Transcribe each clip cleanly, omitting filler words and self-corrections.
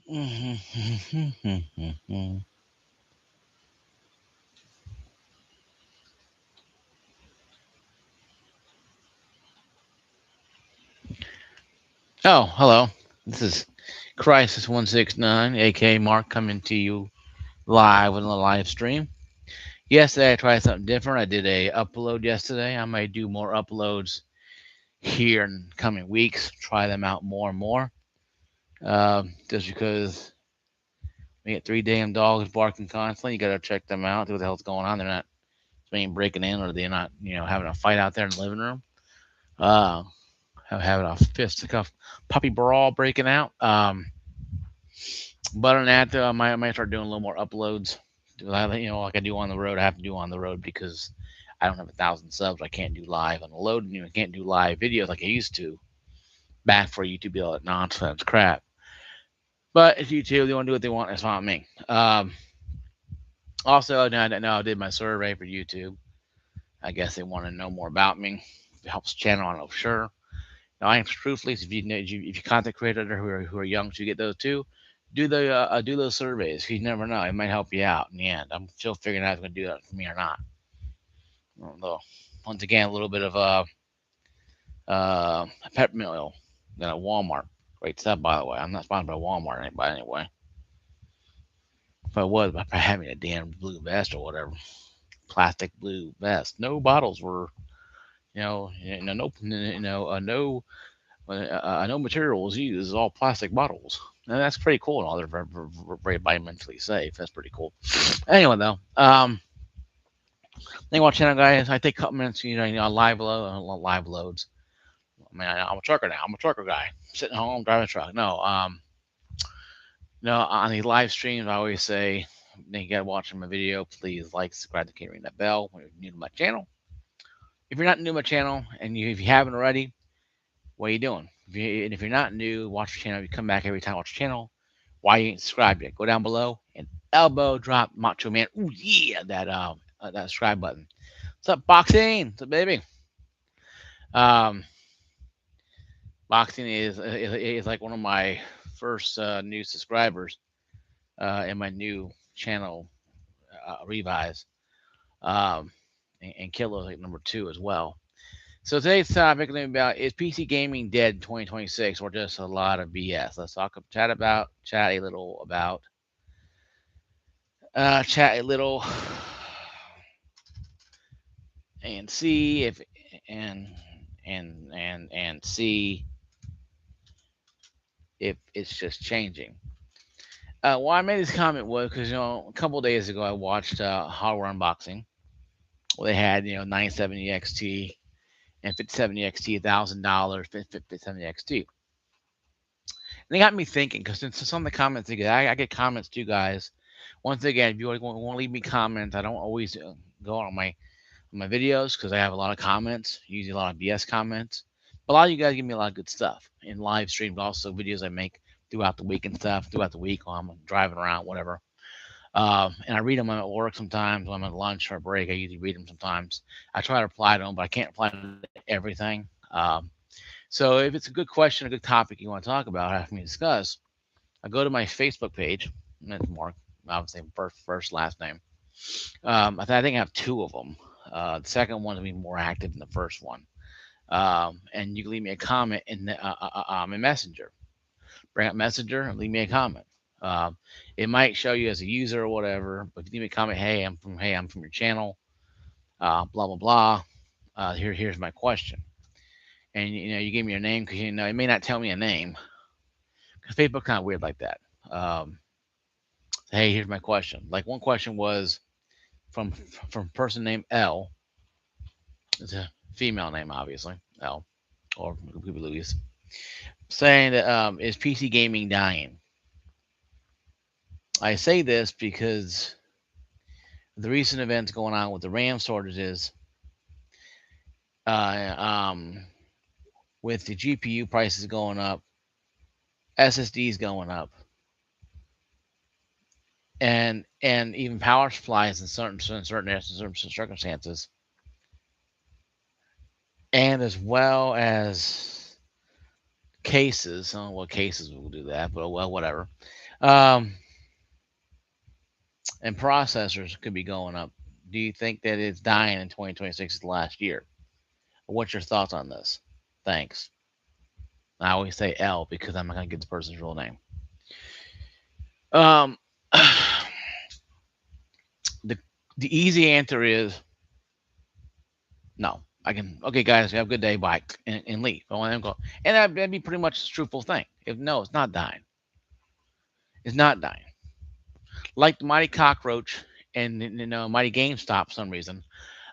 Oh, hello. This is Crisis 169, aka Mark, coming to you live on the live stream. Yesterday, I tried something different. I did a upload yesterday. I might do more uploads here in coming weeks. Try them out more and more. Just because we get three damn dogs barking constantly, you gotta check them out. See what the hell's going on. They're not being breaking in, or they're not, having a fight out there in the living room. Uh, having a fisticuff puppy brawl breaking out. But other than that, I might start doing a little more uploads. Like I do on the road. I have to do on the road because I don't have 1,000 subs. I can't do live on the load. I can't do live videos like I used to back for YouTube. Be all that nonsense crap. But if YouTube, they want to do what they want. It's fine with me. Also, I did my survey for YouTube. I guess they want to know more about me. If it helps the channel, I know for sure. Now, I am truthfully, if you content creators who are young, should get those too. Do those surveys. You never know; it might help you out in the end. I'm still figuring out if it's going to do that for me or not. Although, once again, a little bit of peppermint oil than at Walmart. Great stuff, by the way. I'm not sponsored by Walmart anyway. If I was, I'd probably having a damn blue vest or whatever, plastic blue vest. No bottles were, no material was used. It's all plastic bottles. And that's pretty cool. And all they're very environmentally safe. That's pretty cool. Anyway, though, thank you for watching, guys. I take a couple minutes, live loads. I mean, I'm a trucker now. I'm a trucker guy, sitting home driving a truck. No, on these live streams, I always say, then you got watching my video, please like, subscribe, to ring that bell when you're new to my channel. If you're not new to my channel, and if you haven't already, what are you doing? And if you're not new, watch your channel. You come back every time, watch your channel. Why you ain't subscribed yet? Go down below and elbow drop Macho Man. Ooh yeah, that subscribe button. What's up, boxing? What's up, baby? Um, boxing is like one of my first new subscribers in my new channel revise. And Kilo is like number two as well. So today's topic is about, is PC gaming dead in 2026 or just a lot of BS? Let's chat a little about chat a little and see if and see if it's just changing. Why I made this comment was because a couple days ago I watched hardware unboxing. Well, they had 970 XT and 5070 XT, $1,000, 5070 XT. And they got me thinking because some of the comments I get comments too, guys. Once again, if you want to leave me comments, I don't always go on my videos because I have a lot of comments, usually a lot of BS comments. But a lot of you guys give me a lot of good stuff in live streams, also videos I make throughout the week and stuff, throughout the week while I'm driving around, whatever. And I read them when I'm at work sometimes, when I'm at lunch or break. I usually read them sometimes. I try to reply to them, but I can't reply to everything. So if it's a good question, a good topic you want to talk about, have me discuss, I go to my Facebook page. That's Mark, obviously first last name. I think I have two of them. The second one will be more active than the first one. And you can leave me a comment in Messenger. Bring up Messenger and leave me a comment. Um, it might show you as a user or whatever, but if you leave me a comment, hey, I'm from your channel, blah blah blah. Here's my question, and you gave me your name because it may not tell me a name because Facebook kind of weird like that. Um, hey, here's my question. Like one question was from from a person named L. It's a female name, obviously, L, or it could be Louise, saying that is PC gaming dying? I say this because the recent events going on with the RAM shortages, uh, um, with the GPU prices going up, SSDs going up, and even power supplies in certain circumstances, and as well as cases. I don't know what cases will do that, but well, whatever. Um, and processors could be going up. Do you think that it's dying in 2026 is the last year? What's your thoughts on this? Thanks. I always say L because I'm not going to get the person's real name. Um, the the easy answer is no. I can okay, guys. Have a good day. Bye, and leave. I want them to go, and that'd be pretty much the truthful thing. If no, it's not dying. It's not dying. Like the Mighty Cockroach and Mighty GameStop for some reason.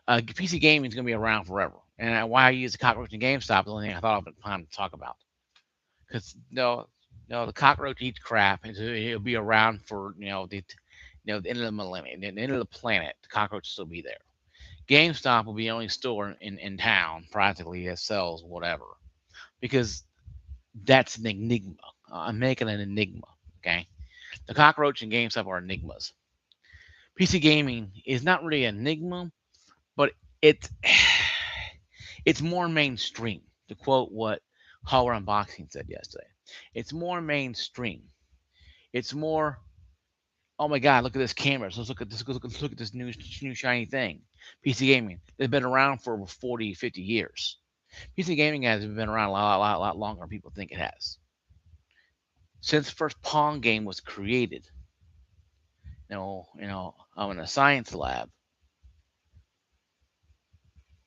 PC gaming is going to be around forever. And why I use the cockroach and GameStop is the only thing I thought of at the time to talk about. Because no, the cockroach eats crap, and so it'll be around for the end of the millennium, the end of the planet. The cockroach will still be there. GameStop will be the only store in town practically that sells whatever, because that's an enigma. I'm making an enigma. Okay, the cockroach and GameStop are enigmas. PC gaming is not really an enigma, but it's it's more mainstream. To quote what Horror Unboxing said yesterday, it's more mainstream. It's more. Oh my God! Look at this camera. So let's look at this. Look at this new shiny thing. PC gaming. They've been around for over 40, 50 years. PC gaming has been around a lot longer than people think it has. Since the first Pong game was created, I'm in a science lab.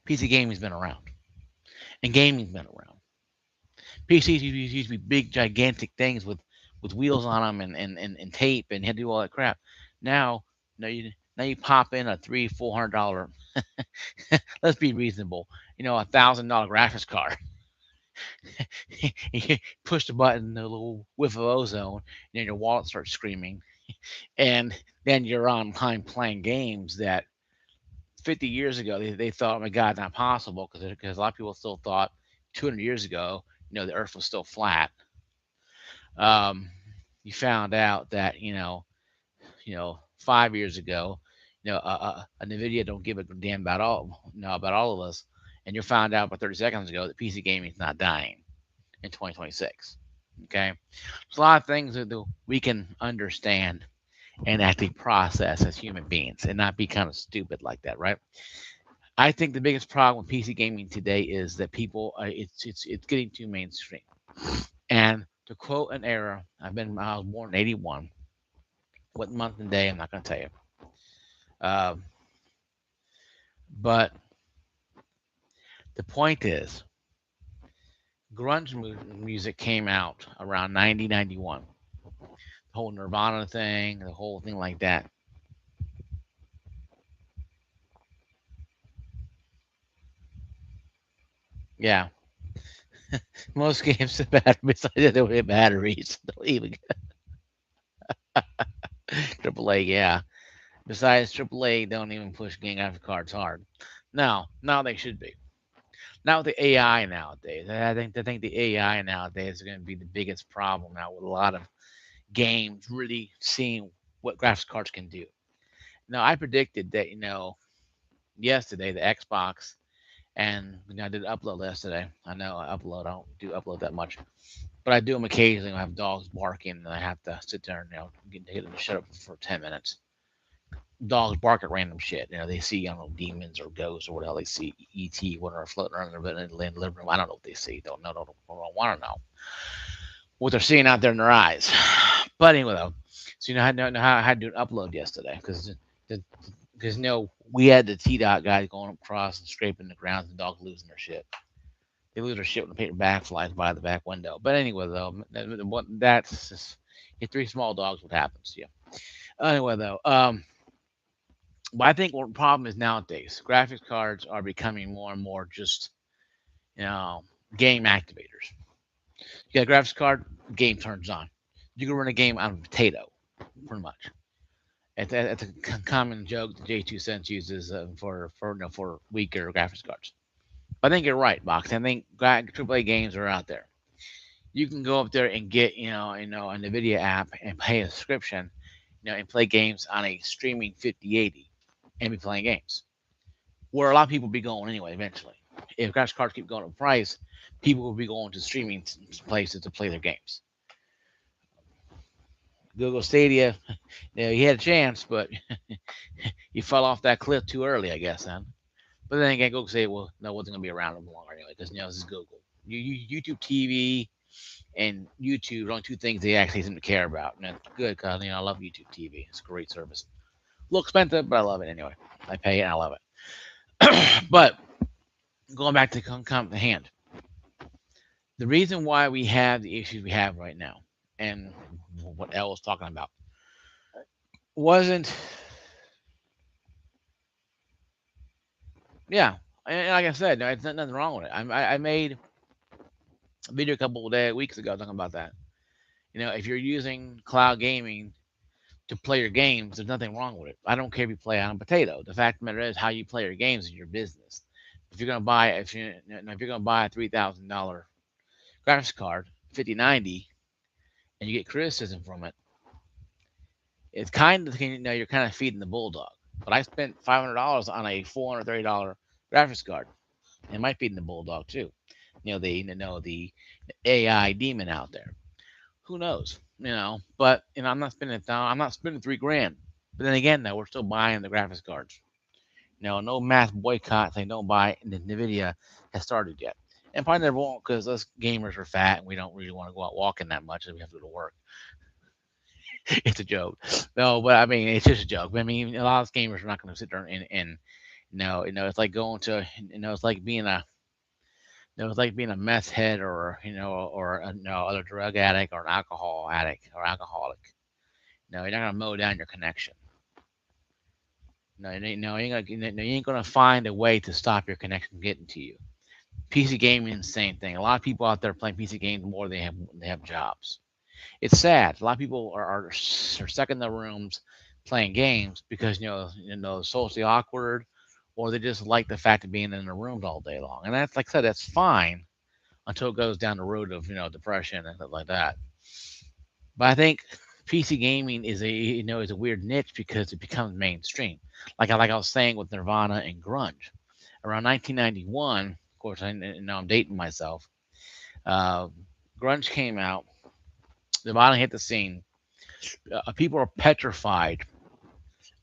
PC gaming's been around, and gaming's been around. PCs used to be big, gigantic things with wheels on them and tape and had to do all that crap. Now, now you pop in a $300-400. Let's be reasonable. $1,000 graphics card. You push the button, the little whiff of ozone, and then your wallet starts screaming, and then you're online playing games that 50 years ago they thought, oh my God, not possible, because a lot of people still thought 200 years ago, the Earth was still flat. um, you found out that 5 years ago, Nvidia don't give a damn about all of us, and you found out about 30 seconds ago that PC gaming is not dying in 2026. Okay, there's a lot of things that we can understand and actually process as human beings, and not be kind of stupid like that, right? I think the biggest problem with PC gaming today is that people, it's getting too mainstream. And to quote an era, I was born in '81. What month and day, I'm not going to tell you. Um, but the point is, grunge music came out around 90, 91. The whole Nirvana thing, the whole thing like that. Yeah, most games have batteries. Besides that, they don't have batteries. Don't even AAA. Yeah, besides AAA, don't even push game graphic cards hard. Now they should be. Now with the AI nowadays, I think the AI nowadays is going to be the biggest problem now with a lot of games really seeing what graphics cards can do. Now I predicted that yesterday the Xbox, and I did upload yesterday. I know I upload. I don't do upload that much, but I do them occasionally. I have dogs barking, and I have to sit there and get them to shut up for 10 minutes. Dogs bark at random shit. They see, I don't know, demons or ghosts or whatever. They see ET when they're floating around in the living room. I don't know what they see. Don't want to know what they're seeing out there in their eyes. But anyway, though, so I had to do an upload yesterday because we had the T dot guys going across and scraping the ground, and the dogs losing their shit. They lose their shit when the paper bag flies by the back window. But anyway, though, that's just, if three small dogs, what happens to you? Anyway, though, but I think what the problem is nowadays, graphics cards are becoming more and more just you know game activators. You got a graphics card, game turns on. You can run a game on a potato, pretty much. It's a common joke that J2 Cents uses for weaker graphics cards. I think you're right, Box. I think AAA games are out there. You can go up there and get a NVIDIA app and pay a subscription, and play games on a streaming 5080 and be playing games. Where a lot of people be going anyway eventually. If graphics cards keep going up in price, people will be going to streaming places to play their games. Google Stadia, he had a chance, but he fell off that cliff too early, I guess. Then, but then again, Google Stadia, well, no, wasn't gonna be around longer anyway, because this is Google. YouTube TV and YouTube are only two things they actually seem to care about, and that's good because I love YouTube TV. It's a great service. A little expensive, but I love it anyway. I pay it and I love it. But going back to come to hand, the reason why we have the issues we have right now, and what Elle was talking about, wasn't yeah. And like I said, no, it's nothing wrong with it. I made a video a couple of weeks ago talking about that. If you're using cloud gaming to play your games, there's nothing wrong with it. I don't care if you play on a potato. The fact of the matter is, how you play your games is your business. If you're gonna buy a $3,000 graphics card, 5090, and you get criticism from it, it's kind of you're kind of feeding the bulldog. But I spent $500 on a $430 graphics card. It might feed the bulldog too. The AI demon out there. Who knows? But I'm not spending I'm not spending 3 grand. But then again, though, we're still buying the graphics cards. No mass boycott saying don't buy Nvidia has started yet, and probably never won't because us gamers are fat and we don't really want to go out walking that much, and we have to go to work. It's a joke. No, but I mean it's just a joke. But I mean a lot of gamers are not going to sit there and no, it's like going to it's like being a it's like being a meth head or or a other drug addict or an alcohol addict or alcoholic. No, you're not gonna mow down your connection. No, you ain't gonna find a way to stop your connection from getting to you. PC gaming, same thing. A lot of people out there playing PC games more than they have jobs. It's sad. A lot of people are stuck in their rooms playing games because socially awkward, or they just like the fact of being in their rooms all day long. And that's like I said, that's fine until it goes down the road of depression and stuff like that. But I think PC gaming is a weird niche because it becomes mainstream. Like I was saying with Nirvana and grunge, around 1991. Of course, now I'm dating myself. Uh, Grunge came out. Nirvana hit the scene. People are petrified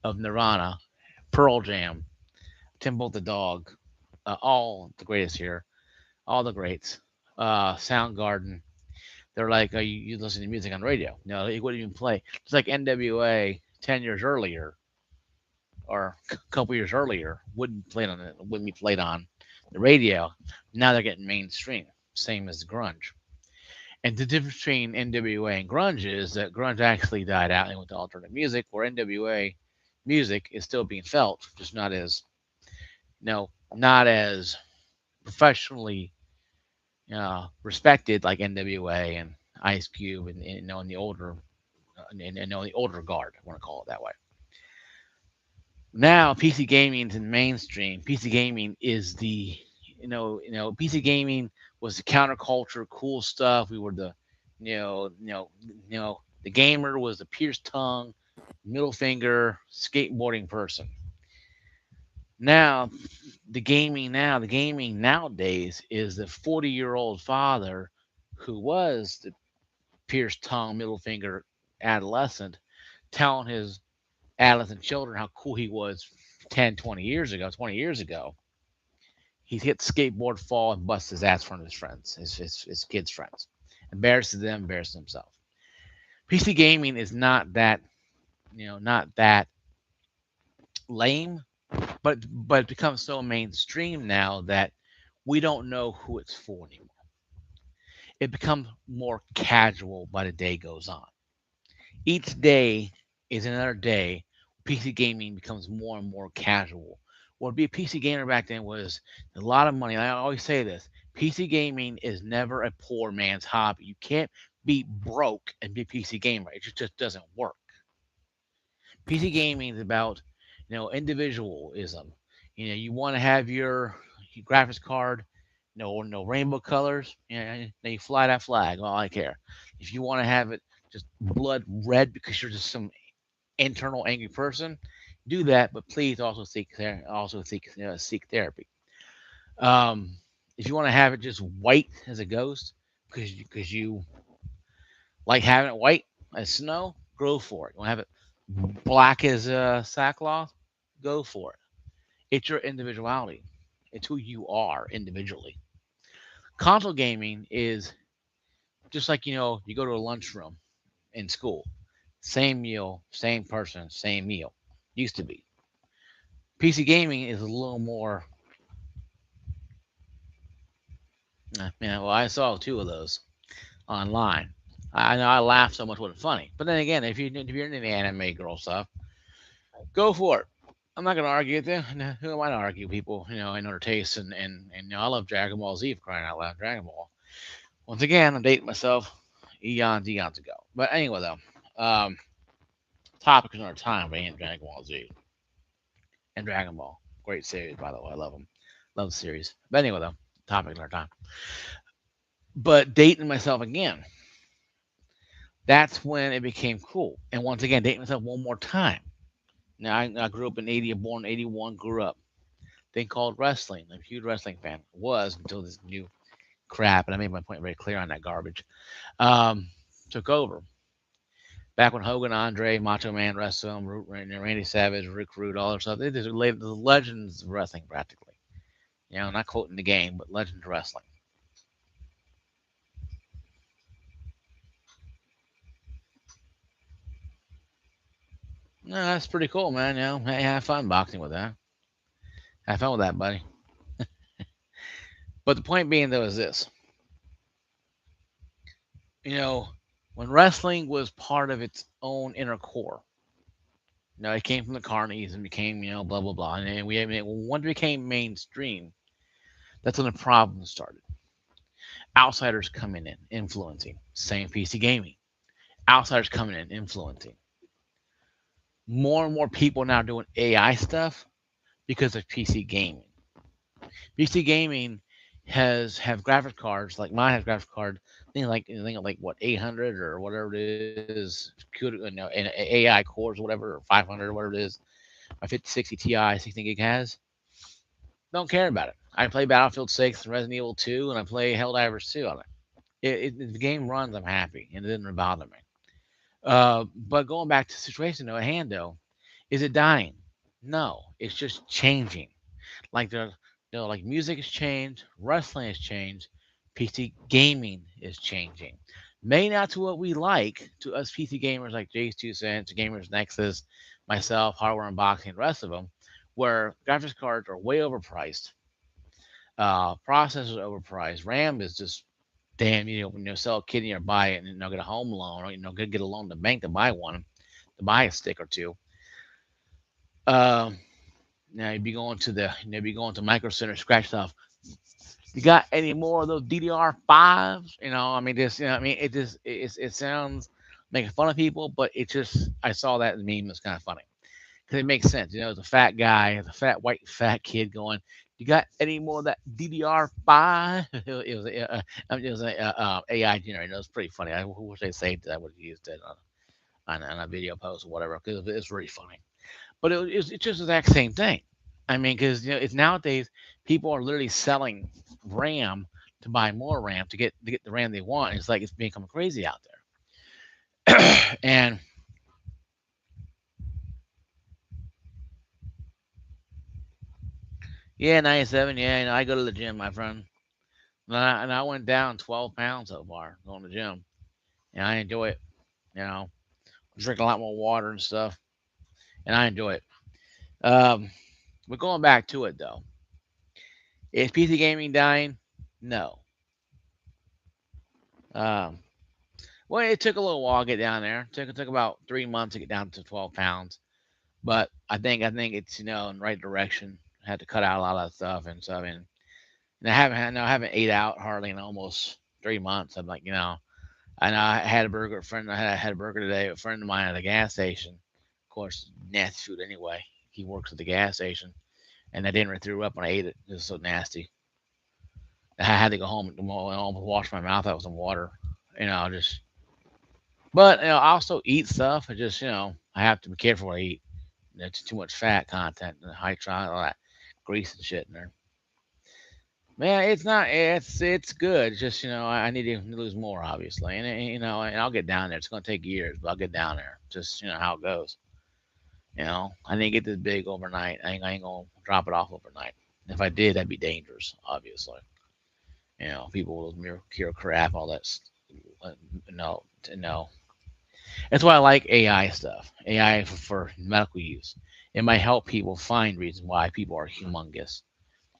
of Nirvana, Pearl Jam, Temple of the Dog, all the greatest here, all the greats, Soundgarden. They're like, you listen to music on radio. No, it wouldn't even play. It's like NWA 10 years earlier or a couple years earlier wouldn't be played on the radio. Now they're getting mainstream, same as grunge. And the difference between NWA and grunge is that grunge actually died out and went to alternative music, where NWA music is still being felt, just not as professionally respected like NWA and Ice Cube and the older the older guard. I want to call it that way. Now PC gaming is in mainstream. PC gaming is PC gaming was the counterculture, cool stuff. We were the the gamer was the pierced tongue, middle finger, skateboarding person. Now the gaming nowadays is the 40-year-old father who was the pierced tongue, middle finger adolescent telling his adolescent children how cool he was 10, 20 years ago, 20 years ago. He hit the skateboard fall and busts his ass in front of his friends, his kids' friends. Embarrasses them, embarrasses himself. PC gaming is not that lame, but it becomes so mainstream now that we don't know who it's for anymore. It becomes more casual by the day goes on. Each day is another day. PC gaming becomes more and more casual. Well, to be a PC gamer back then was a lot of money. I always say this: PC gaming is never a poor man's hobby. You can't be broke and be a PC gamer. It just doesn't work. PC gaming is about individualism. You want to have your graphics card, no rainbow colors. Then you fly that flag. All I care. If you want to have it just blood red because you're just some internal angry person, do that. But please also seek therapy. Um, if you want to have it just white as a ghost because you like having it white as snow, Go for it. You want to have it black as sackcloth? Go for it. It's your individuality. It's who you are individually. Console gaming is just like, you go to a lunchroom in school. Same meal, same person, same meal. Used to be. PC gaming is a little more. Well, I saw two of those online. I know I laughed so much, wasn't funny. But then again, if you're into the anime girl stuff, go for it. I'm not gonna argue with you. No, who am I to argue people? In their tastes and I love Dragon Ball Z for crying out loud. Dragon Ball. Once again, I'm dating myself eons ago. But anyway, though, topic is another time. But ain't Dragon Ball Z and Dragon Ball. Great series, by the way. I love them. Love the series. But anyway, though, topic is another time. But dating myself again, that's when it became cool. And once again, dating myself one more time. Now, I grew up in 80, born in 81, grew up. Thing called wrestling. I'm a huge wrestling fan. Was until this new crap, and I made my point very clear on that garbage. Um, took over. Back when Hogan, Andre, Macho Man wrestled, Randy Savage, Rick Rude, all that stuff. They just the legends of wrestling practically. Not quoting the game, but legends of wrestling. No, that's pretty cool, man. Hey, have fun boxing with that. Have fun with that, buddy. But the point being, though, is this. You know, when wrestling was part of its own inner core, it came from the carnies and became, blah, blah, blah. And once it became mainstream, that's when the problem started. Outsiders coming in, influencing. Same PC gaming. Outsiders coming in, influencing. More and more people now doing AI stuff because of PC gaming. PC gaming have graphics cards like mine has graphics card. I think like what 800 or whatever it is, and AI cores or whatever, or 500 or whatever it is. My 5060 Ti 16 gig has. Don't care about it. I play Battlefield 6 and Resident Evil 2, and I play Helldivers 2 on it. The game runs, I'm happy, and it didn't bother me. But going back to the situation though at hand though, is it dying? No, it's just changing. Like like music has changed, wrestling has changed, PC gaming is changing. May not to what we like, to us PC gamers like Jay's Two Cents, Gamers Nexus, myself, Hardware Unboxing, the rest of them, where graphics cards are way overpriced, processors are overpriced, RAM is just damn. Sell a kidney or buy it, and get a home loan, or get a loan to the bank to buy one, to buy a stick or two. Um, Now you'd be going to Micro Center, scratch stuff. You got any more of those DDR5s? I mean, just I mean, it sounds making fun of people, but it just I saw that meme. It's kind of funny because it makes sense. It's a fat guy, the fat white fat kid going. You got any more of that DDR5? It was a AI generator. It was pretty funny. I wish they saved it. I would have used it on a video post or whatever because it's really funny. But it's just the exact same thing. I mean, because it's nowadays people are literally selling RAM to buy more RAM to get the RAM they want. It's like it's becoming crazy out there. And yeah, 97. Yeah, I go to the gym, my friend, and I went down 12 pounds so far going to the gym, and I enjoy it. You know, drink a lot more water and stuff, and I enjoy it. Um, but going back to it though, is PC gaming dying? No. Um, Well, it took a little while to get down there. It took about 3 months to get down to 12 pounds. But I think it's in the right direction. I had to cut out a lot of that stuff and stuff, and I haven't ate out hardly in almost 3 months. I'm like, and I had a burger. I had a burger today. A friend of mine at a gas station. Of course, nasty food anyway. He works at the gas station, and I didn't threw up when I ate it. It was so nasty. I had to go home and almost wash my mouth out with some water. Just But I also eat stuff. I just I have to be careful what I eat. There's too much fat content and high all that grease and shit in there. Man, it's not. It's good. It's just I need to lose more, obviously, and I'll get down there. It's gonna take years, but I'll get down there. Just how it goes. I didn't get this big overnight. I ain't gonna drop it off overnight. If I did, that'd be dangerous, obviously. People with cure crap, all that. No, no. That's why I like AI stuff. AI for medical use. It might help people find reasons why people are humongous.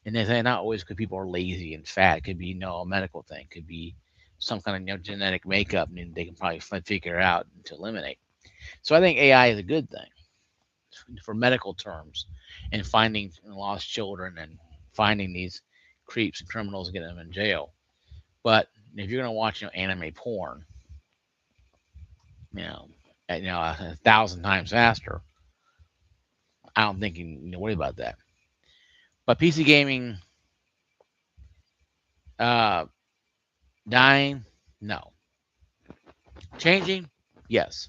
And they say not always because people are lazy and fat. It could be a medical thing. It could be some kind of genetic makeup, and they can probably figure out to eliminate. So I think AI is a good thing for medical terms, and finding lost children and finding these creeps and criminals and getting them in jail. But if you're gonna watch anime porn, you know a thousand times faster, I don't think you need to worry about that. But PC gaming, uh, dying, no. Changing, yes.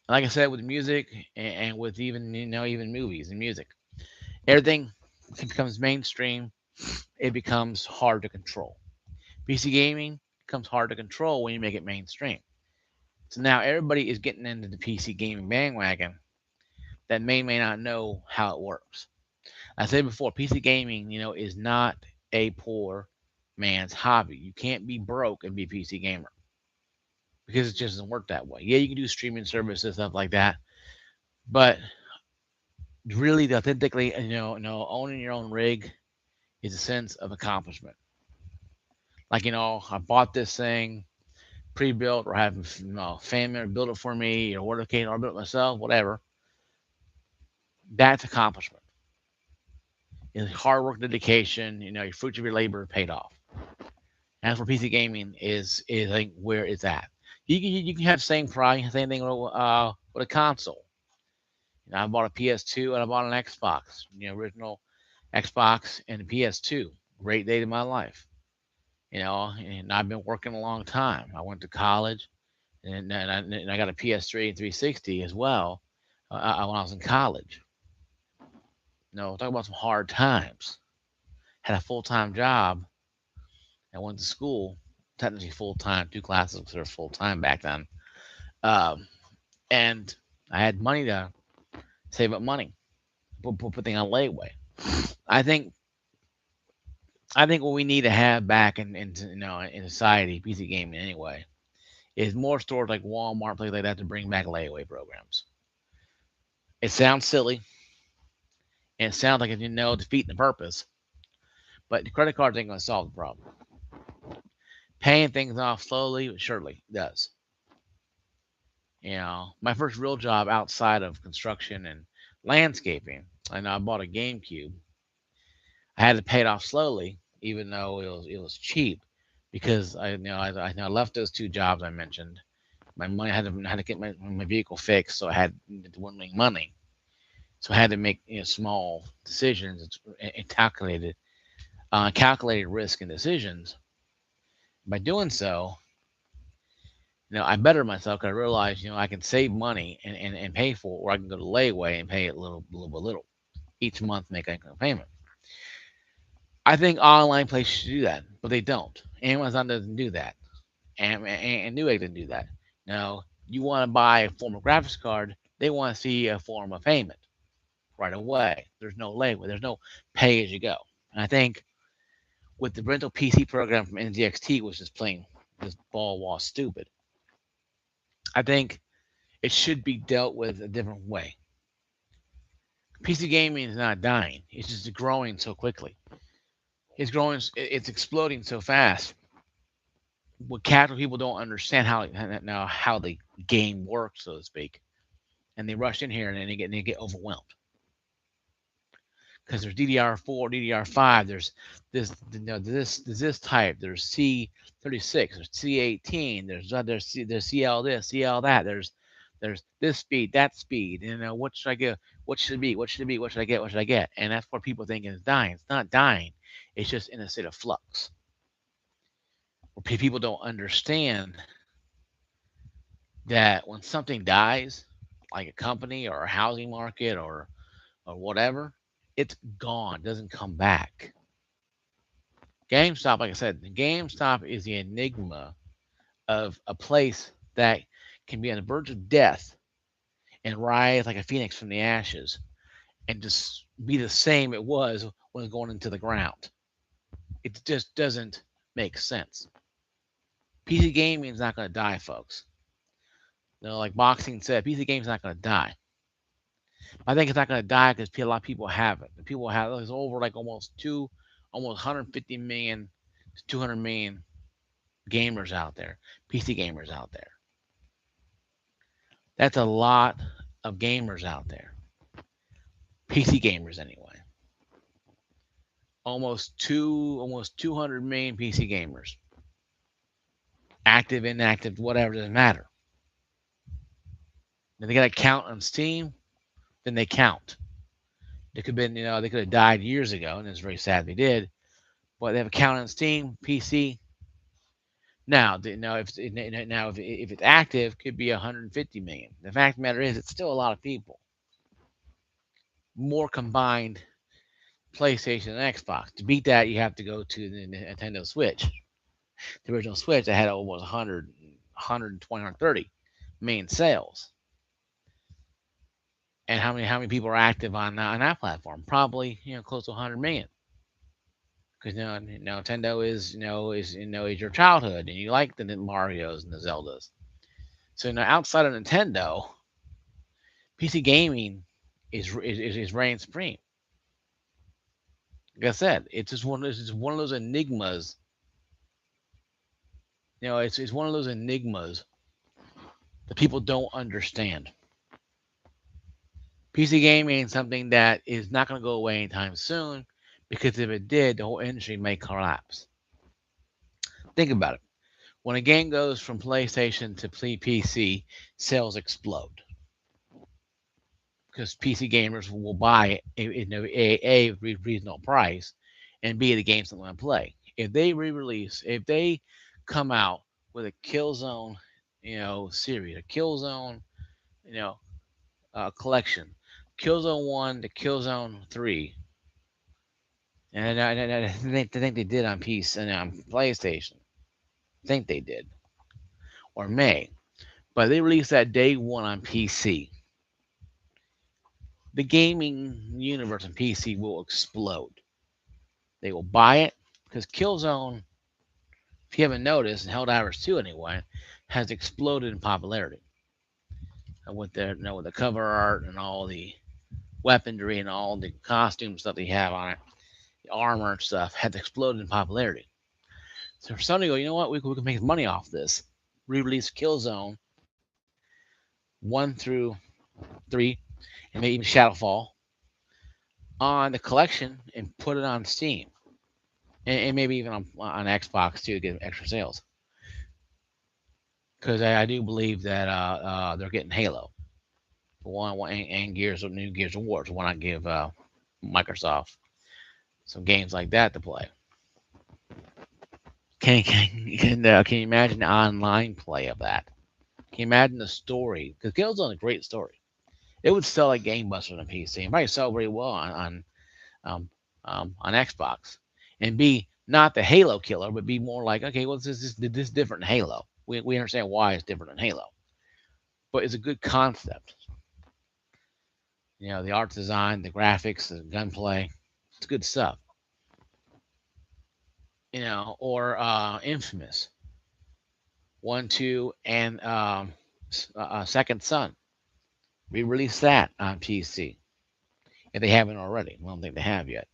And like I said, with music and with even movies and music, everything becomes mainstream. It becomes hard to control. PC gaming becomes hard to control when you make it mainstream. So now everybody is getting into the PC gaming bandwagon that may not know how it works. I said before, PC gaming, is not a poor man's hobby. You can't be broke and be a PC gamer because it just doesn't work that way. Yeah, you can do streaming services stuff like that, but really, authentically, owning your own rig is a sense of accomplishment. Like I bought this thing pre-built, or having family member build it for me, or whatever case, or build it myself, whatever. That's accomplishment. It's hard work, dedication. Your fruits of your labor paid off. And for PC gaming is like where it's at. You can have the same pride, same thing with a console. I bought a PS2 and I bought an Xbox. Original Xbox and a PS2. Great day of my life. And I've been working a long time. I went to college, and I got a PS3 and 360 as well when I was in college. Talk about some hard times. Had a full time job. I went to school, technically full time, two classes considered full time back then. Um, and I had money to save up money, put things on layaway. I think I think what we need to have back in society, PC gaming anyway, is more stores like Walmart, places like that, to bring back layaway programs. It sounds silly, and it sounds like defeating the purpose, but the credit cards ain't going to solve the problem. Paying things off slowly but surely does. My first real job outside of construction and landscaping, and I bought a GameCube. I had to pay it off slowly, even though it was cheap, because I left those two jobs I mentioned. My money had to get my vehicle fixed, so I had dwindling money. So I had to make small decisions and calculated risk and decisions. By doing so, I better myself because I realized I can save money and pay for it, or I can go to layaway and pay it little by little each month, make a payment. I think online places should do that, but they don't. Amazon doesn't do that, and Newegg didn't do that. Now, you want to buy a form of graphics card, they want to see a form of payment right away. There's no layaway. There's no pay as you go. And I think with the rental PC program from NZXT, which is plain this ball wall stupid, I think it should be dealt with a different way. PC gaming is not dying; it's just growing so quickly. It's growing. It's exploding so fast. What casual people don't understand how the game works, so to speak, and they rush in here and they get overwhelmed because there's DDR4, DDR5. There's this type. There's C36. There's C18. There's CL this, CL that. There's this speed, that speed. What should I get? What should it be? What should it be? What should I get? What should I get? And that's what people think is dying. It's not dying. It's just in a state of flux where people don't understand that when something dies, like a company or a housing market or whatever, it's gone. It doesn't come back. GameStop, like I said, GameStop is the enigma of a place that can be on the verge of death and rise like a phoenix from the ashes and just be the same it was when it's going into the ground. It just doesn't make sense. PC gaming is not going to die, folks. Like boxing said, PC gaming is not going to die. I think it's not going to die because a lot of people have it. People have there's over like almost 150 million to 200 million gamers out there, PC gamers out there. That's a lot of gamers out there, PC gamers anyway. Almost 200 million PC gamers, active, inactive, whatever, doesn't matter. If they got to count on Steam, then they count. They could have been, they could have died years ago, and it's very sad they did. But they have a count on Steam, PC. Now, if it's active, could be 150 million. The fact of the matter is, it's still a lot of people. More combined PlayStation and Xbox. To beat that, you have to go to the Nintendo Switch. The original Switch that had almost 100, 120, 130 million sales. And how many people are active on that platform? Probably close to 100 million. Because Nintendo is your childhood, and you like the Mario's and the Zeldas. So now outside of Nintendo, PC gaming is reigning supreme. Like I said, it's one of those enigmas. It's one of those enigmas that people don't understand. PC gaming is something that is not going to go away anytime soon because if it did, the whole industry may collapse. Think about it. When a game goes from PlayStation to PC, sales explode because PC gamers will buy a reasonable price, and B, the games they want to play. If they come out with a Killzone, series, a Killzone, you know, collection, Killzone 1 to Killzone 3, and I think they did on PC and on PlayStation. I think they did, or may, but they released that day one on PC. The gaming universe on PC will explode. They will buy it because Killzone, if you haven't noticed, and Helldivers 2 anyway, has exploded in popularity. With the cover art and all the weaponry and all the costume stuff they have on it, the armor and stuff has exploded in popularity. So for Sony, go, you know what? We can make money off this. Re-release Killzone 1 through 3, and maybe even Shadowfall on the collection and put it on Steam, and maybe even on Xbox too to get extra sales. Because I do believe that they're getting Halo for one and New Gears of War. So why not give Microsoft some games like that to play? Can you imagine the online play of that? Can you imagine the story? Because Killzone's a great story. It would sell like gangbusters on PC. It might sell very well on Xbox, and be not the Halo killer, but be more like, okay, well, this different than Halo. We understand why it's different than Halo, but it's a good concept. The art design, the graphics, the gunplay, it's good stuff. Or Infamous 1, 2, and Second Son. Re-release that on PC if they haven't already. I don't think they have yet.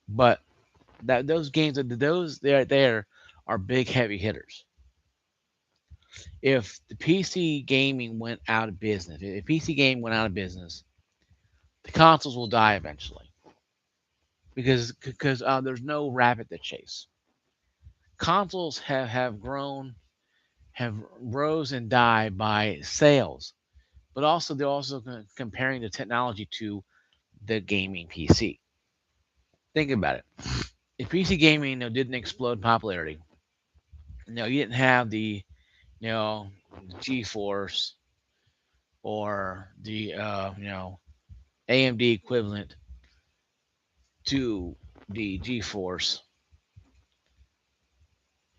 But those games, those there are big heavy hitters. If the PC gaming went out of business, if PC game went out of business, the consoles will die eventually because there's no rabbit to chase. Consoles have grown, have rose and died by sales, but also they're also comparing the technology to the gaming PC. Think about it. If PC gaming didn't explode in popularity, you didn't have the GeForce or the AMD equivalent to the GeForce,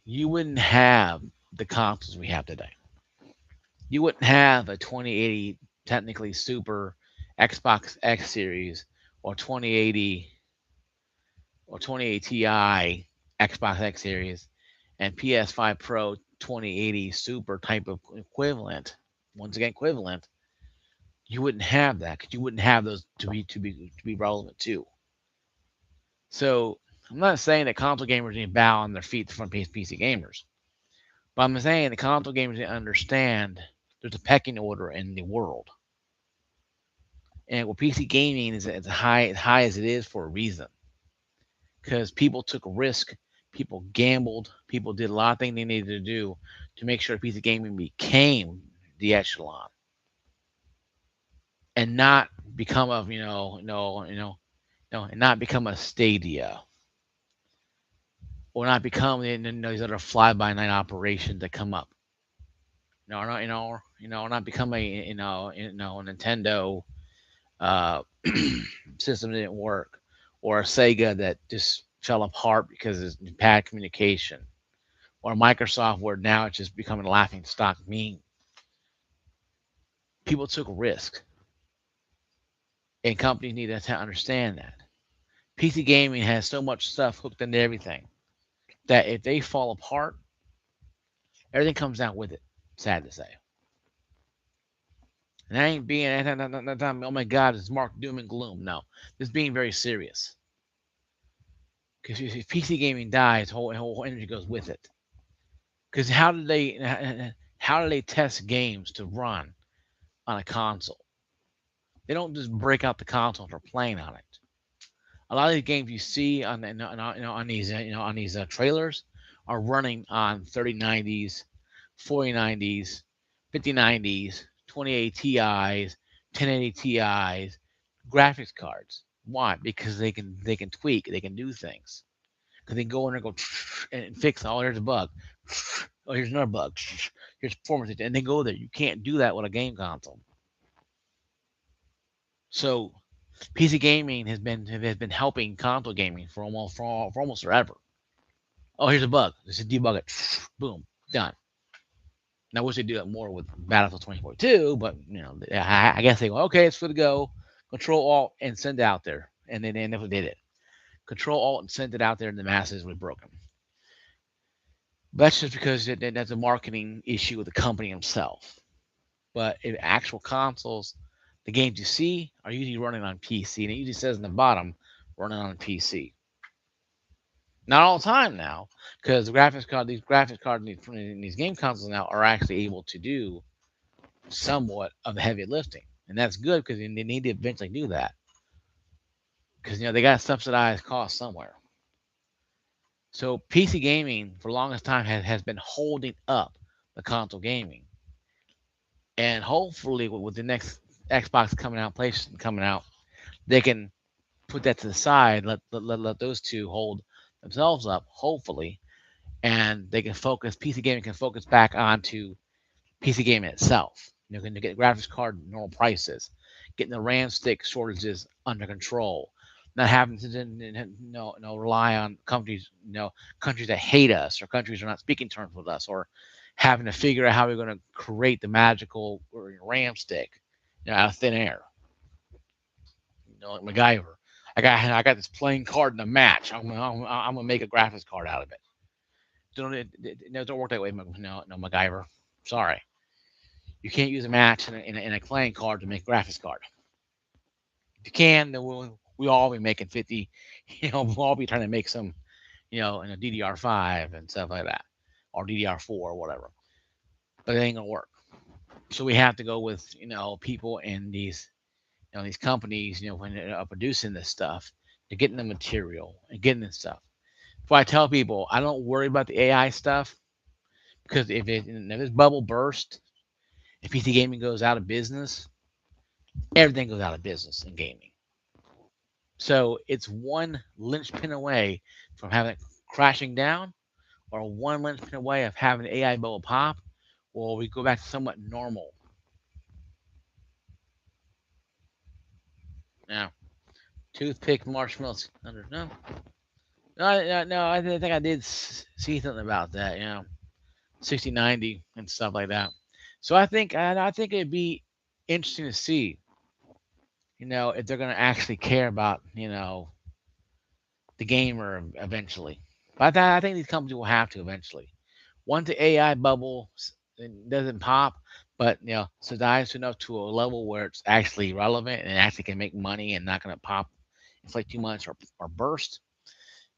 you wouldn't have the consoles we have today. You wouldn't have a 2080 technically super Xbox X series or 2080 or 2080 Ti Xbox X series and PS5 Pro 2080 super type of equivalent. Once again, equivalent. You wouldn't have that because you wouldn't have those to be relevant too. So I'm not saying that console gamers need to bow on their feet to front PC gamers, but I'm saying the console gamers need to understand there's a pecking order in the world. And with PC gaming is as high as it is for a reason. Because people took a risk, people gambled, people did a lot of things they needed to do to make sure PC gaming became the echelon and not become a and not become a Stadia or not become these other fly by night operations that come up. No, not not become a a Nintendo uh, system didn't work, or a Sega that just fell apart because of bad communication, or Microsoft where now it's just becoming a laughing stock meme. People took risks, and companies need to understand that. PC gaming has so much stuff hooked into everything that if they fall apart, everything comes down with it. Sad to say. And I ain't being, oh my God, it's Mark Doom and Gloom. No, this is being very serious. Because if PC gaming dies, whole energy goes with it. Because how do they test games to run on a console? They don't just break out the console for playing on it. A lot of these games you see on these trailers are running on 3090s, 4090s, 5090s, 2080 Ti's, 1080 Ti's, graphics cards. Why? Because they can tweak, they can do things. Because they can go in there and go and fix. Oh, here's a bug. Oh, here's another bug. Here's performance, and they go there. You can't do that with a game console. So PC gaming has been helping console gaming for almost forever. Oh, here's a bug. Just debug it. Boom, done. Now, I wish they do that more with Battlefield 2042, but I guess they go, okay, it's good to go. Control Alt and send it out there, and then they never did it. Control Alt and send it out there, and the masses were broken. But that's just because that's a marketing issue with the company themselves. But in actual consoles, the games you see are usually running on PC, and it usually says in the bottom, running on PC. Not all the time now, because these graphics cards in these game consoles now are actually able to do somewhat of the heavy lifting, and that's good because they need to eventually do that because they got to subsidize costs somewhere. So PC gaming for the longest time has been holding up the console gaming, and hopefully with the next Xbox coming out, PlayStation coming out, they can put that to the side, let those two hold themselves up, hopefully, and they can focus. PC gaming can focus back onto PC gaming itself. Going to get graphics card normal prices, getting the RAM stick shortages under control, not having to rely on countries that hate us or countries that are not speaking terms with us, or having to figure out how we're going to create the magical RAM stick out of thin air. Like MacGyver. I got this playing card in a match. I'm gonna make a graphics card out of it. Don't work that way. No, MacGyver. Sorry, you can't use a match and a playing card to make a graphics card. If you can, then we all be making 50. We'll all be trying to make some, in a DDR5 and stuff like that, or DDR4 or whatever. But it ain't gonna work. So we have to go with people in these companies, when they're producing this stuff, to getting the material and getting this stuff. If I tell people I don't worry about the AI stuff because if this bubble burst, if PC gaming goes out of business, everything goes out of business in gaming. So it's one linchpin away from having it crashing down, or one linchpin away of having the AI bubble pop, or we go back to somewhat normal. Now, toothpick marshmallows under no. No, I think I did see something about that. 6090 and stuff like that. So I think it'd be interesting to see, if they're going to actually care about, the gamer eventually. But I think these companies will have to eventually. Once the AI bubble doesn't pop, but subsides enough to a level where it's actually relevant and actually can make money and not going to pop, inflate too much or burst.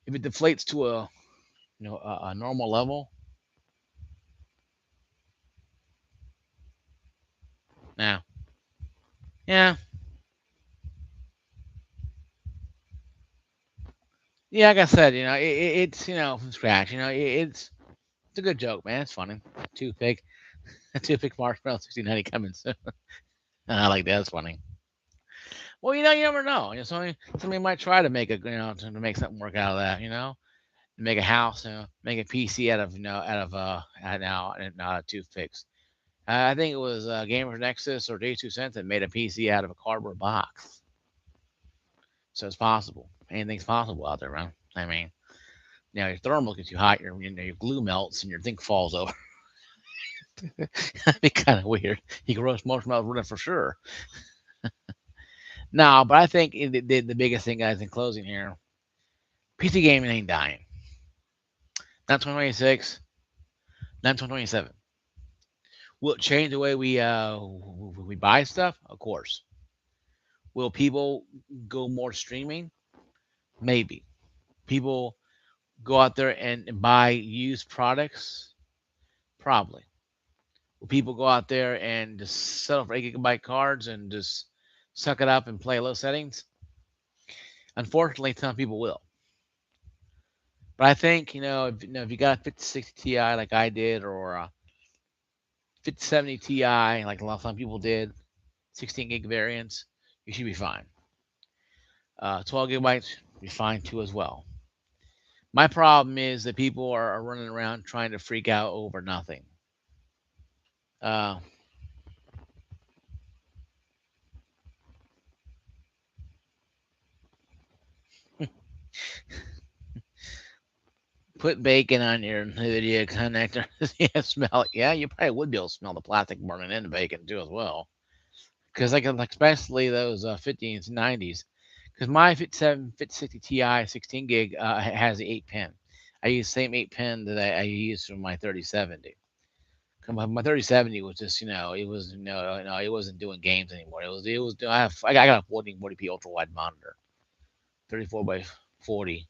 If it deflates to a normal level, now yeah, yeah, like I said, it's from scratch. It's a good joke, man. It's funny. Toothpick, toothpick marshmallow 1690 coming soon. I like that. It's funny. Well, you never know. Somebody might try to make to make something work out of that. Make a house, make a PC out of now toothpicks. I think it was Gamers Nexus or Day2Cents that made a PC out of a cardboard box. So it's possible. Anything's possible out there, man. I mean, your thermal gets too hot, your glue melts, and your thing falls over. That'd be kind of weird. You can roast marshmallows with it for sure. No, but I think the biggest thing, guys, in closing here, PC gaming ain't dying. Not 2026, not 2027. Will it change the way we buy stuff? Of course. Will people go more streaming? Maybe. People go out there and buy used products? Probably. Will people go out there and just settle for 8 GB cards and just suck it up and play low settings? Unfortunately, some people will. But I think if you got a 5060 Ti like I did, or a 5070 Ti like a lot of some people did, 16 gig variants, you should be fine. 12 gigabytes, be fine too as well. My problem is that people are running around trying to freak out over nothing. Uh, put bacon on your NVIDIA connector. Yeah, smell it. Yeah, you probably would be able to smell the plastic burning in the bacon too as well. Because like especially those 50s and 90s. Because my 57, 5060 Ti 16 gig has the 8 pin. I use the same 8 pin that I used for my 3070. My 3070 was just, it was no, it wasn't doing games anymore. It was. I got a 1440p ultra wide monitor, 34 by 40,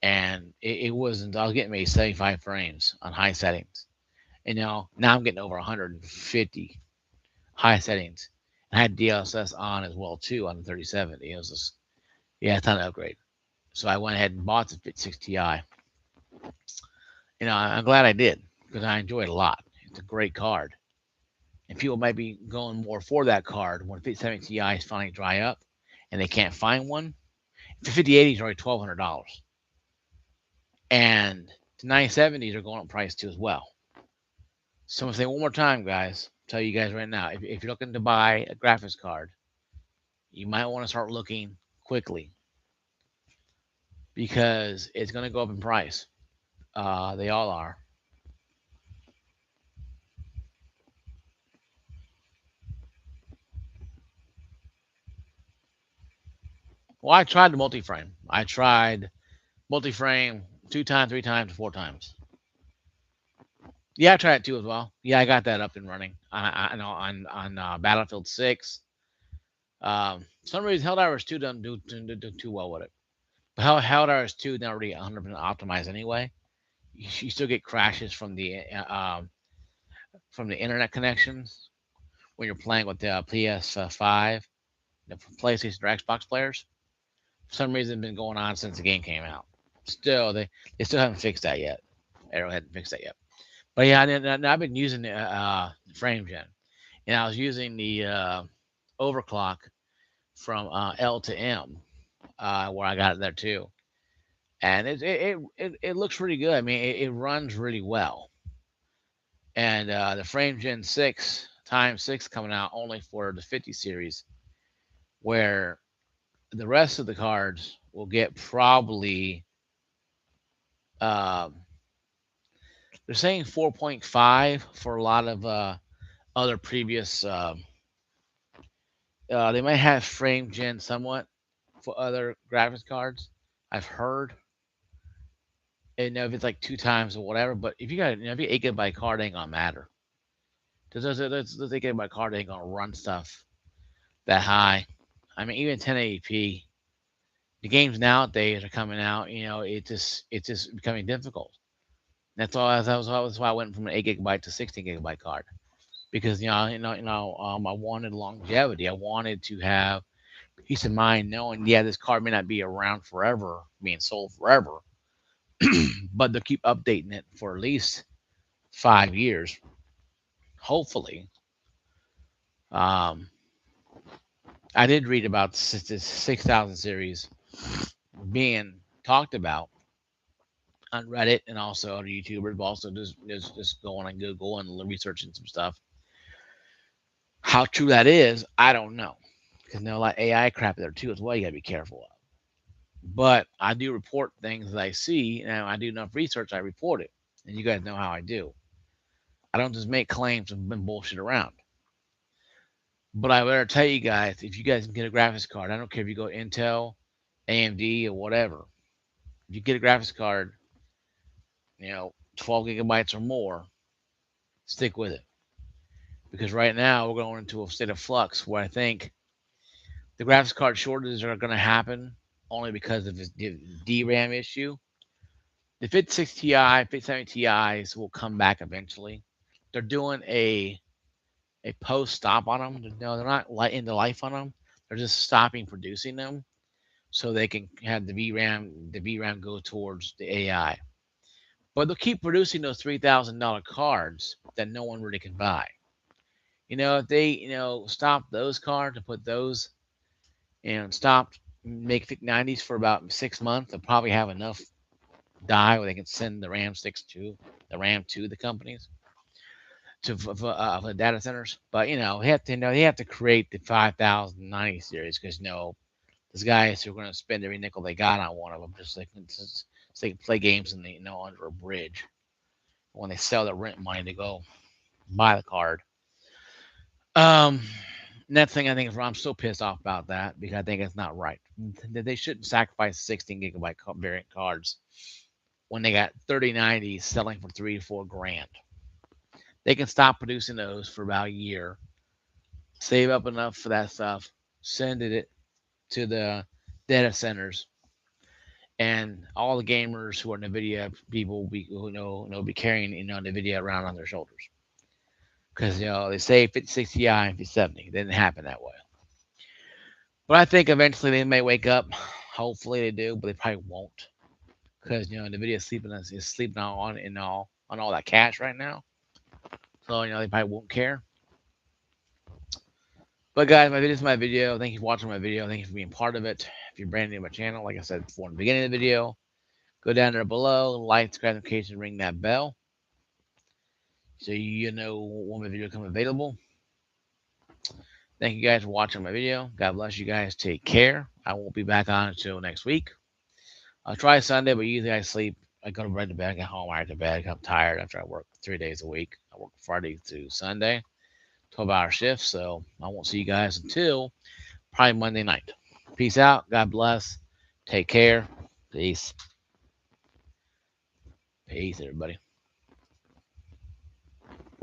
and it wasn't. I was getting maybe 75 frames on high settings, and now I'm getting over 150 high settings. And I had DLSS on as well too on the 3070. It was just, yeah, it's time to upgrade. So I went ahead and bought the 56 Ti. I'm glad I did because I enjoyed it a lot. It's a great card. And people might be going more for that card when 5070 Ti's finally dry up and they can't find one. The 5080s are already $1,200. And the 970s are going up price too as well. So I'm going to say one more time, guys. Tell you guys right now, if you're looking to buy a graphics card, you might want to start looking quickly because it's going to go up in price. They all are. Well, I tried the multi-frame. I tried multi-frame 2 times, 3 times, 4 times. Yeah, I tried it too as well. Yeah, I got that up and running. I know on Battlefield 6. Some reason Helldivers 2 doesn't do too well with it. But Helldivers 2 not already 100% optimized anyway. You still get crashes from the internet connections when you're playing with the PS5, the PlayStation or Xbox players. For some reason, it's been going on since the game came out. Still, they still haven't fixed that yet. Arrow hadn't fixed that yet. But yeah, I've been using the frame gen, and I was using the overclock from L to M, where I got it there too, and it looks really good. I mean, it runs really well, and the frame gen 6 coming out only for the 50 series, where the rest of the cards will get probably. Um, they're saying 4.5 for a lot of other previous. They might have frame gen somewhat for other graphics cards. I've heard. And if it's like two times or whatever, but if you got if you 8 GB card, it ain't gonna matter. Those 8 GB card ain't gonna run stuff that high. I mean, even 1080p, the games nowadays are coming out. It's just becoming difficult. That's why I went from an 8 GB to 16 GB card because I wanted longevity. I wanted to have peace of mind knowing, yeah, this card may not be around forever, being sold forever, but they'll keep updating it for at least 5 years, hopefully. Um, I did read about this 6000 series being talked about on Reddit and also other YouTubers, but also just going on Google and researching some stuff. How true that is, I don't know. Because there's a lot of AI crap there too as well. You gotta be careful of. But I do report things that I see, and I do enough research. I report it, and you guys know how I do. I don't just make claims and bullshit around. But I better tell you guys, if you guys can get a graphics card, I don't care if you go Intel, AMD, or whatever. If you get a graphics card, 12 gigabytes or more, stick with it. Because right now we're going into a state of flux where I think the graphics card shortages are going to happen only because of the DRAM issue. The 56 Ti, 57 Ti's will come back eventually. They're doing a post stop on them. No, they're not lighting the life on them. They're just stopping producing them so they can have the VRAM go towards the AI. But they'll keep producing those $3,000 cards that no one really can buy. If they stop those cards and put those and stop make thick 90s for about 6 months, they'll probably have enough die where they can send the RAM to the companies for the data centers. But they have to create the 5090 series because these guys who are going to spend every nickel they got on one of them just so they can play games in the under a bridge when they sell the rent money to go buy the card. Um, that thing I think is wrong. I'm still pissed off about that because I think it's not right. They shouldn't sacrifice 16 gigabyte variant cards when they got 3090s selling for 3 to 4 grand. They can stop producing those for about a year, save up enough for that stuff, send it to the data centers, and all the gamers who are NVIDIA people who know be carrying NVIDIA around on their shoulders because they say 5060 Ti and 5070. It didn't happen that way. But I think eventually they may wake up. Hopefully they do, but they probably won't because NVIDIA is sleeping on all that cash right now. So they probably won't care. But guys, this is my video. Thank you for watching my video. Thank you for being part of it. If you're brand new to my channel, like I said before in the beginning of the video, go down there below, like, subscribe, notification, ring that bell so you know when my video comes available. Thank you guys for watching my video. God bless you guys. Take care. I won't be back on until next week. I'll try Sunday, but usually I sleep. I go to bed to bed. I get home right to bed. I'm tired after I work 3 days a week. I work Friday to Sunday, 12-hour shifts. So I won't see you guys until probably Monday night. Peace out. God bless. Take care. Peace. Peace, everybody.